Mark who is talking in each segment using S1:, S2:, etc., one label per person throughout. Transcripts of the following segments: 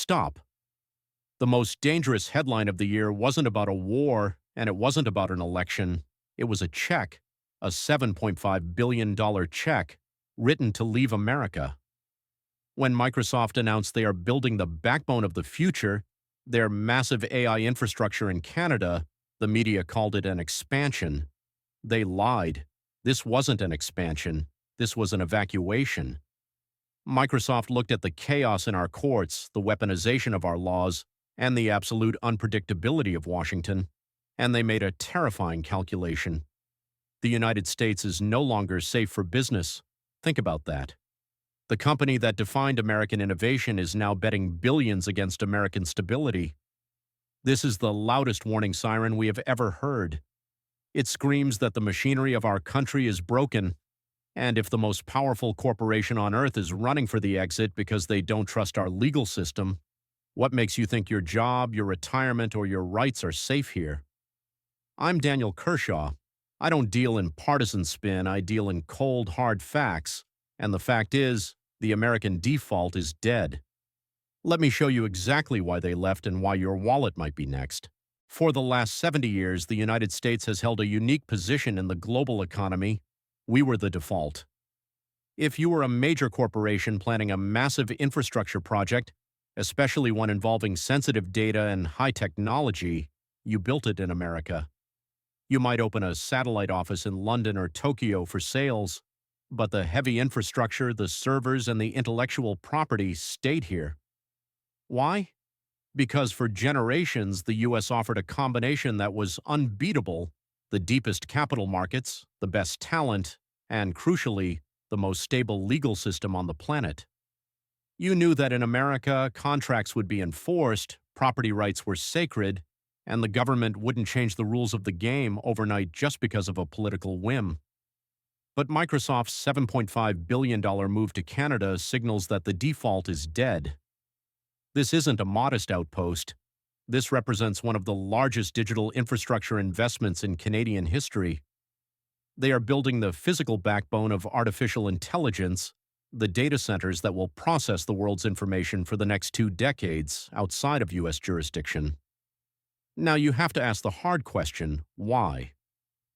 S1: stop. The most dangerous headline of the year wasn't about a war, and it wasn't about an election. It was a check, a $7.5 billion check, written to leave America. When Microsoft announced they are building the backbone of the future, their massive AI infrastructure in Canada, the media called it an expansion. They lied. This wasn't an expansion. This was an evacuation. Microsoft looked at the chaos in our courts, the weaponization of our laws, and the absolute unpredictability of Washington, and they made a terrifying calculation. The United States is no longer safe for business. Think about that. The company that defined American innovation is now betting billions against American stability. This is the loudest warning siren we have ever heard. It screams that the machinery of our country is broken, and if the most powerful corporation on earth is running for the exit because they don't trust our legal system, what makes you think your job, your retirement, or your rights are safe here? I'm Daniel Kershaw. I don't deal in partisan spin, I deal in cold, hard facts, and the fact is, the American default is dead. Let me show you exactly why they left and why your wallet might be next. For the last 70 years, the United States has held a unique position in the global economy. We were the default. If you were a major corporation planning a massive infrastructure project, especially one involving sensitive data and high technology, you built it in America. You might open a satellite office in London or Tokyo for sales, but the heavy infrastructure, the servers, and the intellectual property stayed here. Why? Because for generations, the U.S. offered a combination that was unbeatable: the deepest capital markets, the best talent, and crucially, the most stable legal system on the planet. You knew that in America, contracts would be enforced, property rights were sacred, and the government wouldn't change the rules of the game overnight just because of a political whim. But Microsoft's $7.5 billion move to Canada signals that the default is dead. This isn't a modest outpost. This represents one of the largest digital infrastructure investments in Canadian history. They are building the physical backbone of artificial intelligence, the data centers that will process the world's information for the next 2 decades outside of U.S. jurisdiction. Now you have to ask the hard question, why?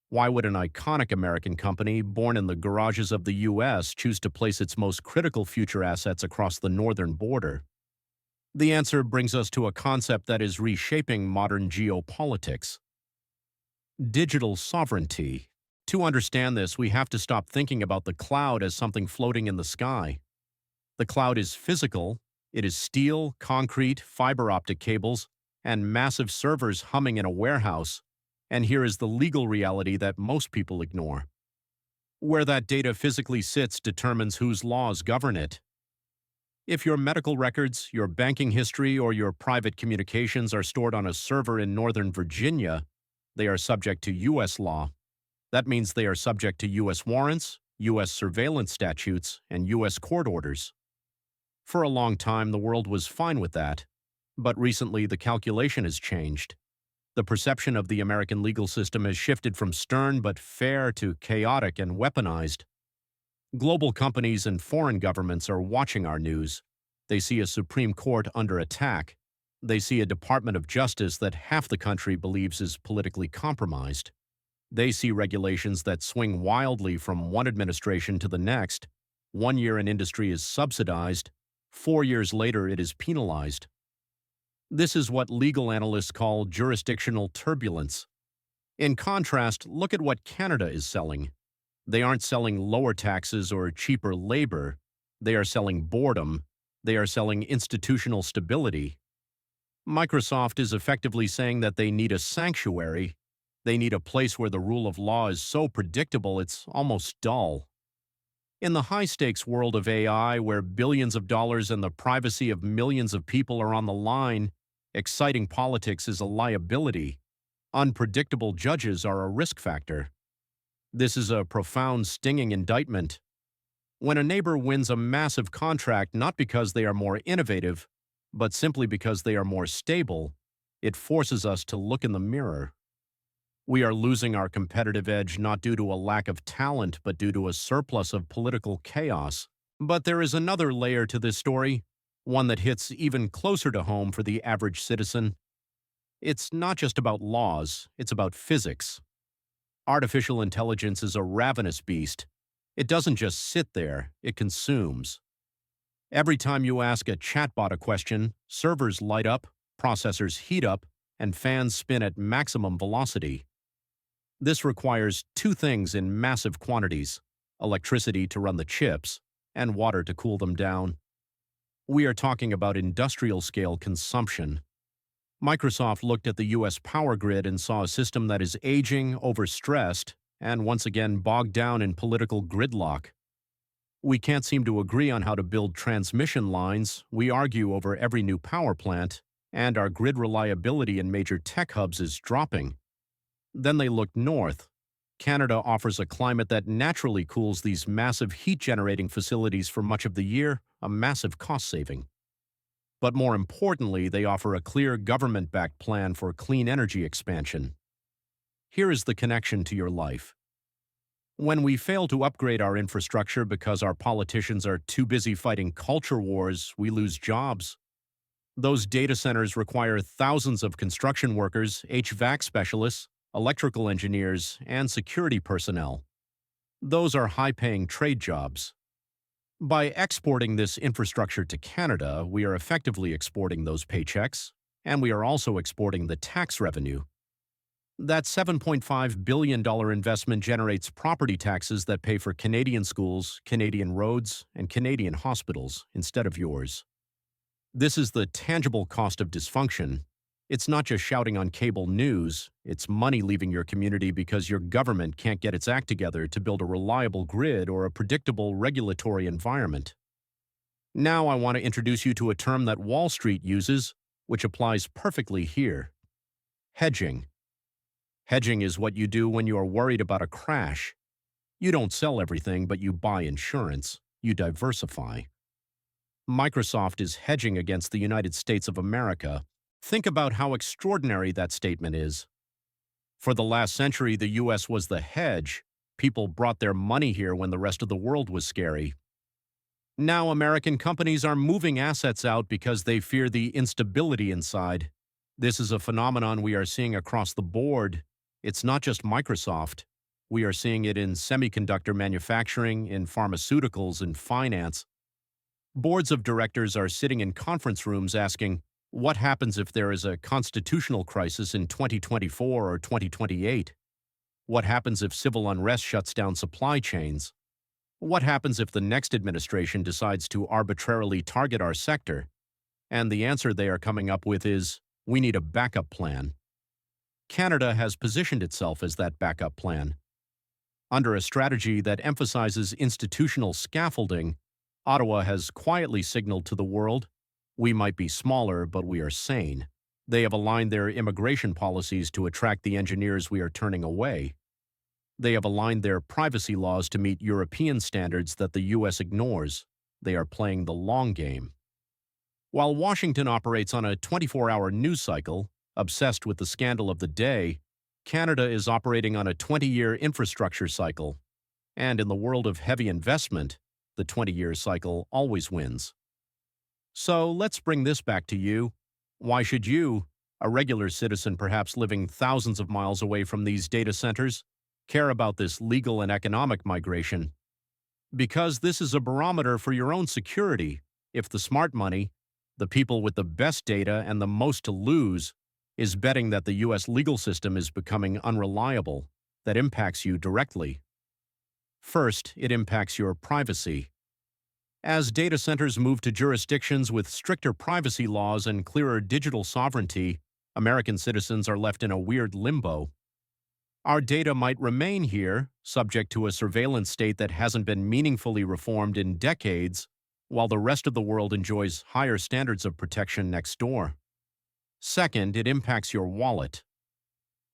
S1: Why would an iconic American company born in the garages of the U.S. choose to place its most critical future assets across the northern border? The answer brings us to a concept that is reshaping modern geopolitics: digital sovereignty. To understand this, we have to stop thinking about the cloud as something floating in the sky. The cloud is physical. It is steel, concrete, fiber optic cables, and massive servers humming in a warehouse. And here is the legal reality that most people ignore. Where that data physically sits determines whose laws govern it. If your medical records, your banking history, or your private communications are stored on a server in Northern Virginia, they are subject to U.S. law. That means they are subject to U.S. warrants, U.S. surveillance statutes, and U.S. court orders. For a long time, the world was fine with that. But recently, the calculation has changed. The perception of the American legal system has shifted from stern but fair to chaotic and weaponized. Global companies and foreign governments are watching our news. They see a Supreme Court under attack. They see a Department of Justice that half the country believes is politically compromised. They see regulations that swing wildly from one administration to the next. 1 year an industry is subsidized, 4 years later it is penalized. This is what legal analysts call jurisdictional turbulence. In contrast, look at what Canada is selling. They aren't selling lower taxes or cheaper labor. They are selling boredom. They are selling institutional stability. Microsoft is effectively saying that they need a sanctuary. They need a place where the rule of law is so predictable it's almost dull. In the high-stakes world of AI, where billions of dollars and the privacy of millions of people are on the line, exciting politics is a liability. Unpredictable judges are a risk factor. This is a profound, stinging indictment. When a neighbor wins a massive contract not because they are more innovative, but simply because they are more stable, it forces us to look in the mirror. We are losing our competitive edge not due to a lack of talent, but due to a surplus of political chaos. But there is another layer to this story. one that hits even closer to home for the average citizen. It's not just about laws, it's about physics. Artificial intelligence is a ravenous beast. It doesn't just sit there, it consumes. Every time you ask a chatbot a question, servers light up, processors heat up, and fans spin at maximum velocity. This requires two things in massive quantities: electricity to run the chips, and water to cool them down. We are talking about industrial-scale consumption. Microsoft looked at the US power grid and saw a system that is aging, overstressed, and once again bogged down in political gridlock. We can't seem to agree on how to build transmission lines, we argue over every new power plant, and our grid reliability in major tech hubs is dropping. Then they looked north. Canada offers a climate that naturally cools these massive heat-generating facilities for much of the year, a massive cost saving. But more importantly, they offer a clear government-backed plan for clean energy expansion. Here is the connection to your life. When we fail to upgrade our infrastructure because our politicians are too busy fighting culture wars, we lose jobs. Those data centers require thousands of construction workers, HVAC specialists, electrical engineers, and security personnel. Those are high-paying trade jobs. By exporting this infrastructure to Canada, we are effectively exporting those paychecks, and we are also exporting the tax revenue. That $7.5 billion investment generates property taxes that pay for Canadian schools, Canadian roads, and Canadian hospitals instead of yours. This is the tangible cost of dysfunction. It's not just shouting on cable news, it's money leaving your community because your government can't get its act together to build a reliable grid or a predictable regulatory environment. Now I want to introduce you to a term that Wall Street uses, which applies perfectly here: hedging. Hedging is what you do when you are worried about a crash. You don't sell everything, but you buy insurance. You diversify. Microsoft is hedging against the United States of America. Think about how extraordinary that statement is. For the last century, the U.S. was the hedge. People brought their money here when the rest of the world was scary. Now American companies are moving assets out because they fear the instability inside. This is a phenomenon we are seeing across the board. It's not just Microsoft. We are seeing it in semiconductor manufacturing, in pharmaceuticals, in finance. Boards of directors are sitting in conference rooms asking, what happens if there is a constitutional crisis in 2024 or 2028? What happens if civil unrest shuts down supply chains? What happens if the next administration decides to arbitrarily target our sector? And the answer they are coming up with is, we need a backup plan. Canada has positioned itself as that backup plan. Under a strategy that emphasizes institutional scaffolding, Ottawa has quietly signaled to the world, we might be smaller, but we are sane. They have aligned their immigration policies to attract the engineers we are turning away. They have aligned their privacy laws to meet European standards that the U.S. ignores. They are playing the long game. While Washington operates on a 24-hour news cycle, obsessed with the scandal of the day, Canada is operating on a 20-year infrastructure cycle. And in the world of heavy investment, the 20-year cycle always wins. So let's bring this back to you. Why should you, a regular citizen perhaps living thousands of miles away from these data centers, care about this legal and economic migration? Because this is a barometer for your own security. If the smart money, the people with the best data and the most to lose, is betting that the U.S. legal system is becoming unreliable, that impacts you directly. First, it impacts your privacy. As data centers move to jurisdictions with stricter privacy laws and clearer digital sovereignty, American citizens are left in a weird limbo. Our data might remain here, subject to a surveillance state that hasn't been meaningfully reformed in decades, while the rest of the world enjoys higher standards of protection next door. Second, it impacts your wallet.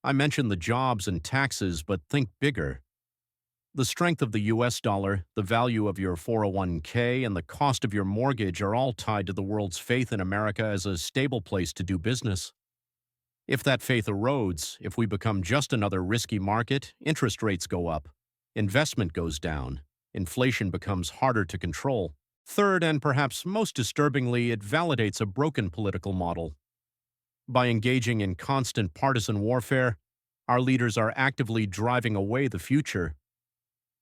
S1: I mentioned the jobs and taxes, but think bigger. The strength of the US dollar, the value of your 401k, and the cost of your mortgage are all tied to the world's faith in America as a stable place to do business. If that faith erodes, if we become just another risky market, interest rates go up, investment goes down, inflation becomes harder to control. Third, and perhaps most disturbingly, it validates a broken political model. By engaging in constant partisan warfare, our leaders are actively driving away the future.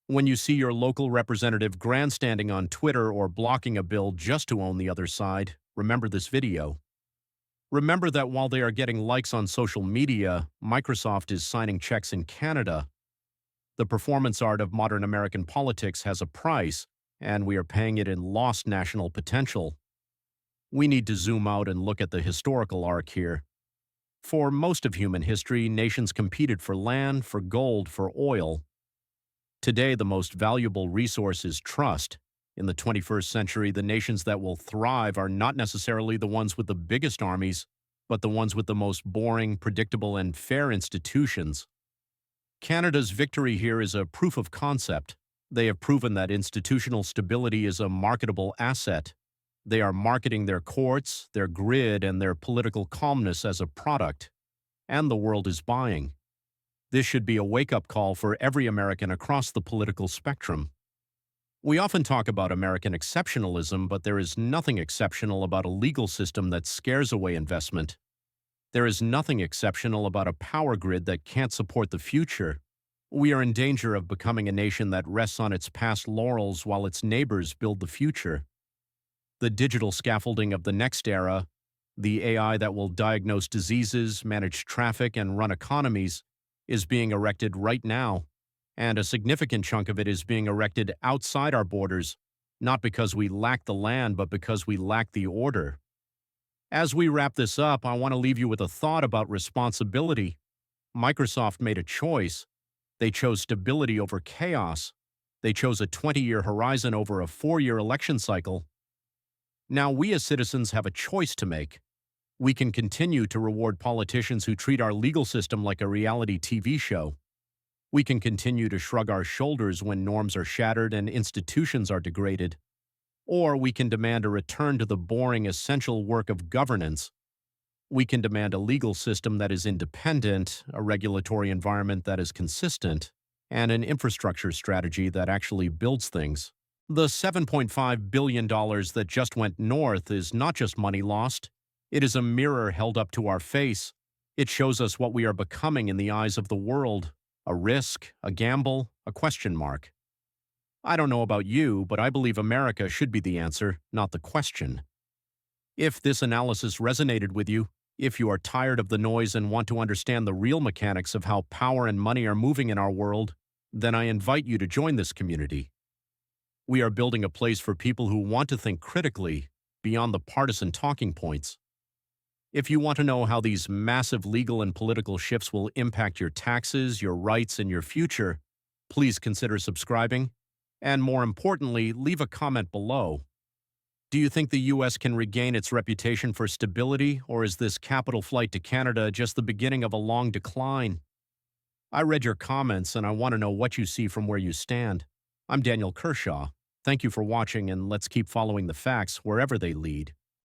S1: When you see your local representative grandstanding on Twitter or blocking a bill just to own the other side, remember this video. Remember that while they are getting likes on social media, Microsoft is signing checks in Canada. The performance art of modern American politics has a price, and we are paying it in lost national potential. We need to zoom out and look at the historical arc here. For most of human history, nations competed for land, for gold, for oil. Today, the most valuable resource is trust. In the 21st century, the nations that will thrive are not necessarily the ones with the biggest armies, but the ones with the most boring, predictable, and fair institutions. Canada's victory here is a proof of concept. They have proven that institutional stability is a marketable asset. They are marketing their courts, their grid, and their political calmness as a product. And the world is buying. This should be a wake-up call for every American across the political spectrum. We often talk about American exceptionalism, but there is nothing exceptional about a legal system that scares away investment. There is nothing exceptional about a power grid that can't support the future. We are in danger of becoming a nation that rests on its past laurels while its neighbors build the future. The digital scaffolding of the next era, the AI that will diagnose diseases, manage traffic, and run economies, is being erected right now, and a significant chunk of it is being erected outside our borders, not because we lack the land, but because we lack the order. As we wrap this up, I want to leave you with a thought about responsibility. Microsoft made a choice. They chose stability over chaos. They chose a 20-year horizon over a 4-year election cycle. Now we as citizens have a choice to make. We can continue to reward politicians who treat our legal system like a reality TV show. We can continue to shrug our shoulders when norms are shattered and institutions are degraded. Or we can demand a return to the boring, essential work of governance. We can demand a legal system that is independent, a regulatory environment that is consistent, and an infrastructure strategy that actually builds things. The $7.5 billion that just went north is not just money lost. It is a mirror held up to our face. It shows us what we are becoming in the eyes of the world. A risk, a gamble, a question mark. I don't know about you, but I believe America should be the answer, not the question. If this analysis resonated with you, if you are tired of the noise and want to understand the real mechanics of how power and money are moving in our world, then I invite you to join this community. We are building a place for people who want to think critically, beyond the partisan talking points. If you want to know how these massive legal and political shifts will impact your taxes, your rights, and your future, please consider subscribing. And more importantly, leave a comment below. Do you think the U.S. can regain its reputation for stability, or is this capital flight to Canada just the beginning of a long decline? I read your comments, and I want to know what you see from where you stand. I'm Daniel Kershaw. Thank you for watching, and let's keep following the facts wherever they lead.